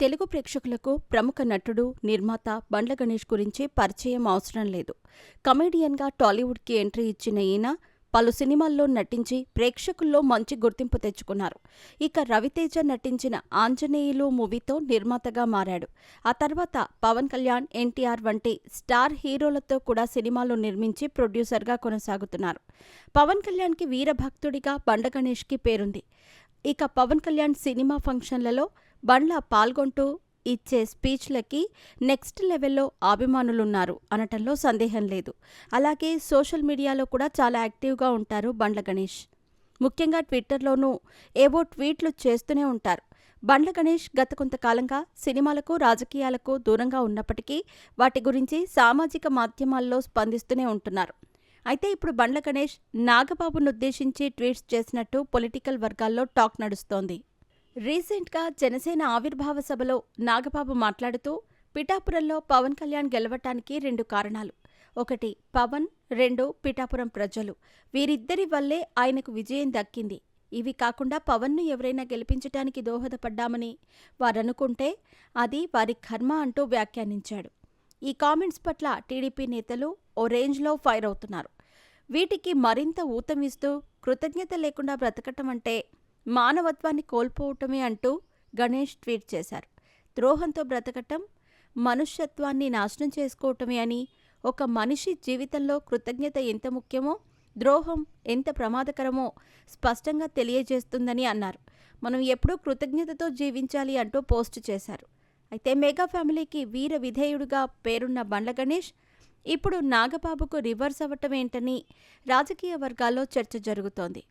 తెలుగు ప్రేక్షకులకు ప్రముఖ నటుడు, నిర్మాత బండ్ల గణేష్ గురించి పరిచయం అవసరం లేదు. కమెడియన్గా టాలీవుడ్కి ఎంట్రీ ఇచ్చిన ఈయన పలు సినిమాల్లో నటించి ప్రేక్షకుల్లో మంచి గుర్తింపు తెచ్చుకున్నారు. ఇక రవితేజ నటించిన ఆంజనేయులు మూవీతో నిర్మాతగా మారాడు. ఆ తర్వాత పవన్ కళ్యాణ్, ఎన్టీఆర్ వంటి స్టార్ హీరోలతో కూడా సినిమాలు నిర్మించి ప్రొడ్యూసర్గా కొనసాగుతున్నారు. పవన్ కళ్యాణ్కి వీరభక్తుడిగా బండ్ల గణేష్కి పేరుంది. ఇక పవన్ కళ్యాణ్ సినిమా ఫంక్షన్లలో బండ్ల పాల్గొంటూ ఇచ్చే స్పీచ్లకి నెక్స్ట్ లెవెల్లో అభిమానులున్నారు అనటంలో సందేహం లేదు. అలాగే సోషల్ మీడియాలో కూడా చాలా యాక్టివ్గా ఉంటారు బండ్ల గణేష్. ముఖ్యంగా ట్విట్టర్లోనూ ఏవో ట్వీట్లు చేస్తూనే ఉంటారు. బండ్ల గణేష్ గత కొంతకాలంగా సినిమాలకు, రాజకీయాలకు దూరంగా ఉన్నప్పటికీ వాటి గురించి సామాజిక మాధ్యమాల్లో స్పందిస్తూనే ఉంటున్నారు. అయితే ఇప్పుడు బండ్ల గణేష్ నాగబాబునుద్దేశించి ట్వీట్స్ చేసినట్టు పొలిటికల్ వర్గాల్లో టాక్ నడుస్తోంది. రీసెంట్గా జనసేన ఆవిర్భావ సభలో నాగబాబు మాట్లాడుతూ పిఠాపురంలో పవన్ కళ్యాణ్ గెలవటానికి 2 కారణాలు. 1 పవన్, 2 పిఠాపురం ప్రజలు. వీరిద్దరి వల్లే ఆయనకు విజయం దక్కింది. ఇవి కాకుండా పవన్ను ఎవరైనా గెలిపించటానికి దోహదపడ్డామని వారనుకుంటే అది వారి కర్మ అంటూ వ్యాఖ్యానించాడు. ఈ కామెంట్స్ పట్ల టీడీపీ నేతలు ఓ రేంజ్లో ఫైర్ అవుతున్నారు. వీటికి మరింత ఊతమిస్తూ కృతజ్ఞత లేకుండా బ్రతకటం అంటే మానవత్వాన్ని కోల్పోవటమే అంటూ గణేష్ ట్వీట్ చేశారు. ద్రోహంతో బ్రతకటం మనుష్యత్వాన్ని నాశనం చేసుకోవటమే అని, ఒక మనిషి జీవితంలో కృతజ్ఞత ఎంత ముఖ్యమో, ద్రోహం ఎంత ప్రమాదకరమో స్పష్టంగా తెలియజేస్తుందని అన్నారు. మనం ఎప్పుడూ కృతజ్ఞతతో జీవించాలి అంటూ పోస్ట్ చేశారు. అయితే మెగా ఫ్యామిలీకి వీర విధేయుడుగా పేరున్న బండ్ల గణేష్ ఇప్పుడు నాగబాబుకు రివర్స్ అవ్వటమేంటని రాజకీయ వర్గాల్లో చర్చ జరుగుతోంది.